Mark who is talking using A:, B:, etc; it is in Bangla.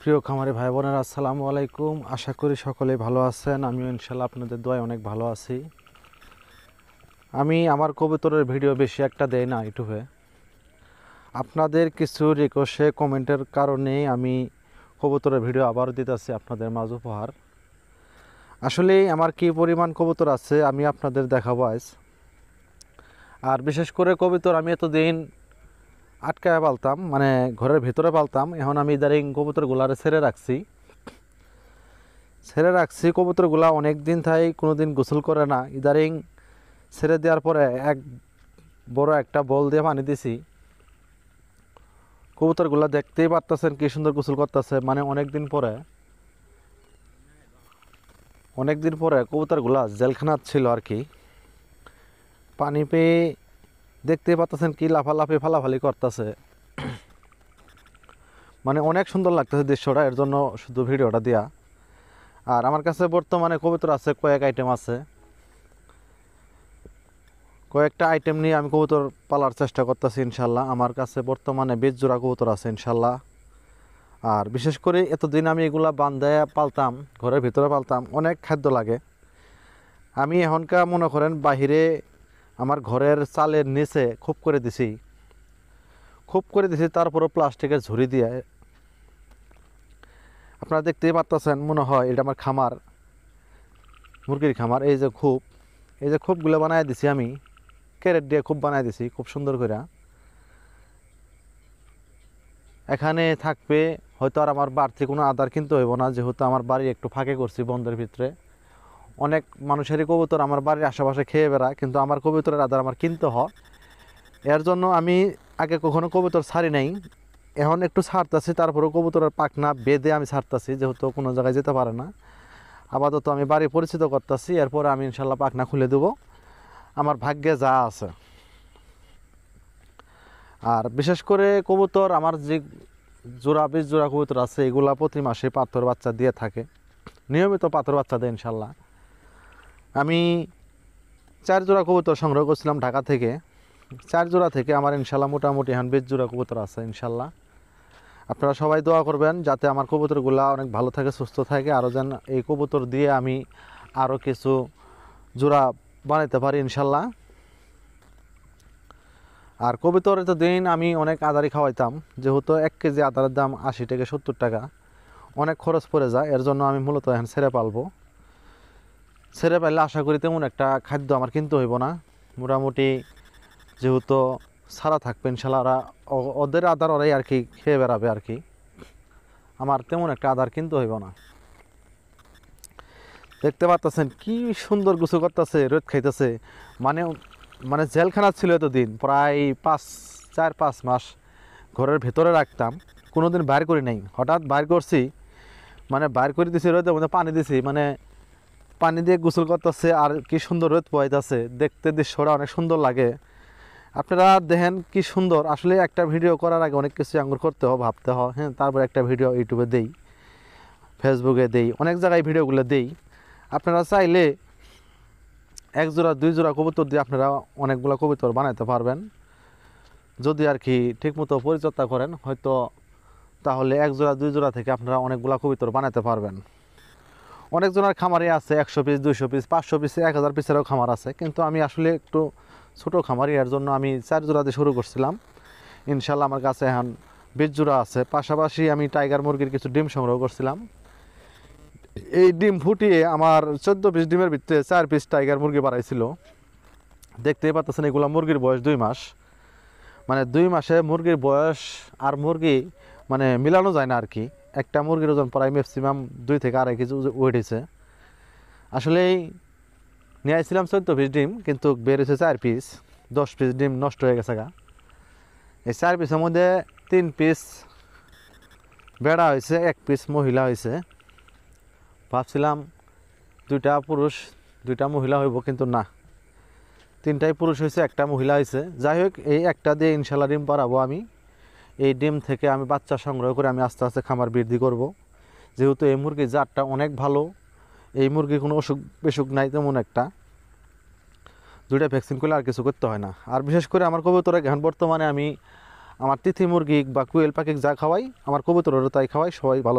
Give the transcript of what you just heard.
A: প্রিয় খামারি ভাই বোনেরা, আসসালামু আলাইকুম। আশা করি সকলে ভালো আছেন। আমিও ইনশাল্লাহ আপনাদের দোয়ায় অনেক ভালো আছি। আমি আমার কবুতরের ভিডিও বেশি একটা দেই না ইউটিউবে। আপনাদের কিছু রিকোয়েস্টে কমেন্টের কারণে আমি কবুতরের ভিডিও আবার দিতেছি আপনাদের মাঝ উপহার। আসলে আমার কী পরিমাণ কবুতর আছে আমি আপনাদের দেখাবো আজ। আর বিশেষ করে কবুতর আমি এতদিন আটকায় পালতাম, মানে ঘরের ভিতরে পালতাম। এখন আমি ইদারিং কবুতরগুলারে ছেড়ে রাখছি। কবুতরগুলা অনেক দিন থাই কোনো দিন গোসল করে না। ইদারিং ছেড়ে দেওয়ার পরে এক বড় একটা বল দিয়ে পানি দিছি। কবুতরগুলা দেখতেই পারতেছেন কি সুন্দর গোসল করতেছে। মানে অনেক দিন পরে কবুতরগুলা জেলখানাত ছিল আর কি। পানি পেয়ে দেখতেই পারতেছেন কি লাফালাফি ফালাফালি করতেছে। মানে অনেক সুন্দর লাগতেছে দৃশ্যটা, এর জন্য শুধু ভিডিওটা দেয়া। আর আমার কাছে বর্তমানে কবুতর আছে, কয়েকটা আইটেম নিয়ে আমি কবুতর পালার চেষ্টা করতেছি ইনশাল্লাহ। আমার কাছে বর্তমানে 20 জোড়া কবুতর আছে ইনশাল্লাহ। আর বিশেষ করে এতদিন আমি এগুলা বান্ধায় পালতাম, ঘরের ভিতরে পালতাম, অনেক খাদ্য লাগে। আমি এখনকার মনে করেন বাহিরে আমার ঘরের চালের নিচে খুব করে দিছি, তারপরও প্লাস্টিকের ঝুড়ি দিয়ে। আপনারা দেখতেই পারতেছেন, মনে হয় এটা আমার খামার, মুরগির খামার। এই যে খোপগুলো বানায় দিছি আমি, ক্যারেট দিয়ে খুব বানায় দিছি খুব সুন্দর করে। এখানে থাকবে হয়তো। আর আমার বাড়তি কোনো আদার কিনতে হইব না, যেহেতু আমার বাড়ি একটু ফাঁকে করছি বন্ধের ভিতরে। অনেক মানুষেরই কবুতর আমার বাড়ির আশেপাশে খেয়ে বেড়ায়, কিন্তু আমার কবুতরের আদার আমার কিনতে হয়। এর জন্য আমি আগে কখনো কবুতর ছাড়ি নাই, এখন একটু ছাড়তেছি। তারপরেও কবুতরের পাখনা বেঁধে আমি ছাড়তেছি, যেহেতু কোনো জায়গায় যেতে পারে না। আপাতত আমি বাড়ি পরিচিত করতেছি, এরপরে আমি ইনশাল্লাহ পাখনা খুলে দেবো, আমার ভাগ্যে যা আছে। আর বিশেষ করে কবুতর আমার যে 20 জোড়া কবুতর আছে, এগুলা প্রতি মাসে পাথর বাচ্চা দিয়ে থাকে, নিয়মিত পাথর বাচ্চা দেয় ইনশাল্লাহ। আমি 4 জোড়া কবুতর সংগ্রহ করছিলাম ঢাকা থেকে। 4 জোড়া থেকে আমার ইনশাল্লাহ মোটামুটি এখন 20 জোড়া কবুতর আছে ইনশাল্লাহ। আপনারা সবাই দোয়া করবেন যাতে আমার কবুতরগুলো অনেক ভালো থাকে, সুস্থ থাকে। আরও যেন এই কবুতর দিয়ে আমি আরও কিছু জোড়া বানাইতে পারি ইনশাল্লাহ। আর কবুতর এতদিন আমি অনেক আদারি খাওয়াইতাম, যেহেতু 1 কেজি আদারের দাম 80 থেকে 70 টাকা, অনেক খরচ পড়ে যায়। এর জন্য আমি মূলত এখন ছেড়ে পাইলে আশা করি তেমন একটা খাদ্য আমার কিনতে হইব না। মোটামুটি যেহেতু সারা থাকবে ইনশাল্লাহ, ওদের আদার ওরাই আর কি খেয়ে বেড়াবে আর কি। আমার তেমন একটা আদার কিনতে হইব না। দেখতে পাচ্ছেন কি সুন্দর গোসল করতেছে, রোদ খাইতেছে। মানে জেলখানা ছিল এতদিন, প্রায় 4-5 মাস ঘরের ভেতরে রাখতাম, কোনো দিন বাইর করি নাই। হঠাৎ বাইর করছি, মানে বাইর করে দিছি, রোদের মধ্যে পানি দিছি, মানে পানি দিয়ে গোসল করতেছে আর কি সুন্দর রোদ পোয়াইতেছে। দেখতে দৃশ্যটা অনেক সুন্দর লাগে। আপনারা দেখেন কি সুন্দর। আসলে একটা ভিডিও করার আগে অনেক কিছু আঙ্গুর করতে হয়, ভাবতে হয়। হ্যাঁ, তারপর একটা ভিডিও ইউটিউবে দেই, ফেসবুকে দেই, অনেক জায়গায় ভিডিওগুলো দেই। আপনারা চাইলে 1 জোড়া 2 জোড়া কবুতর দিয়ে আপনারা অনেকগুলো কবুতর বানাইতে পারবেন, যদি আর কি ঠিকমতো পরিচর্যা করেন হয়তো। তাহলে 1 জোড়া 2 জোড়া থেকে আপনারা অনেকগুলো কবুতর বানাইতে পারবেন। অনেকজনের খামারে আছে 100 পিস, 200 পিস, 500 পিস, 1000 পিসেরও খামার আছে, কিন্তু আমি আসলে একটু ছোটো খামারি, এর জন্য আমি 4 জোড়া দিয়ে শুরু করছিলাম। ইনশাল্লাহ আমার কাছে এখন 20 জোড়া আছে। পাশাপাশি আমি টাইগার মুরগির কিছু ডিম সংগ্রহ করছিলাম। এই ডিম ফুটিয়ে আমার 14 পিস ডিমের ভিতরে 4 পিস টাইগার মুরগি বাড়াইছিল। দেখতেই পাচ্ছেন এগুলো মুরগির বয়স 2 মাস। মানে 2 মাসে মুরগির বয়স আর মুরগি মানে মিলানো যায় না আর কি। একটা মুরগির ওজন প্রায় ম্যাক্সিমাম 2 থেকে 2.5 কেজি ওয়েট হয়েছে। আসলেই নিয়ে আসছিলাম 14 পিস ডিম, কিন্তু বের হয়েছে 4 পিস। 10 পিস ডিম নষ্ট হয়ে গেছে গা। এই 4 পিসের মধ্যে 3 পিস বেড়া হয়েছে, 1 পিস মহিলা হয়েছে। ভাবছিলাম 2টা পুরুষ 2টা মহিলা হইব, কিন্তু না, 3টাই পুরুষ হয়েছে, 1টা মহিলা হয়েছে। যাই হোক, এই একটা দিয়ে ইনশাল্লাহ ডিম পাড়াবো আমি। এই ডিম থেকে আমি বাচ্চা সংগ্রহ করে আমি আস্তে আস্তে খামার বৃদ্ধি করব। যেহেতু এই মুরগির জাতটা অনেক ভালো, এই মুরগির কোনো অসুখ বেসুখ নাই তেমন একটা। 2টা ভ্যাকসিন করলে আর কিছু করতে হয় না। আর বিশেষ করে আমার কবুতরে এখন বর্তমানে আমি আমার তিথি মুরগি বা কুয়েল পাখি যা খাওয়াই, আমার কবুতরেরও তাই খাওয়াই। সবাই ভালো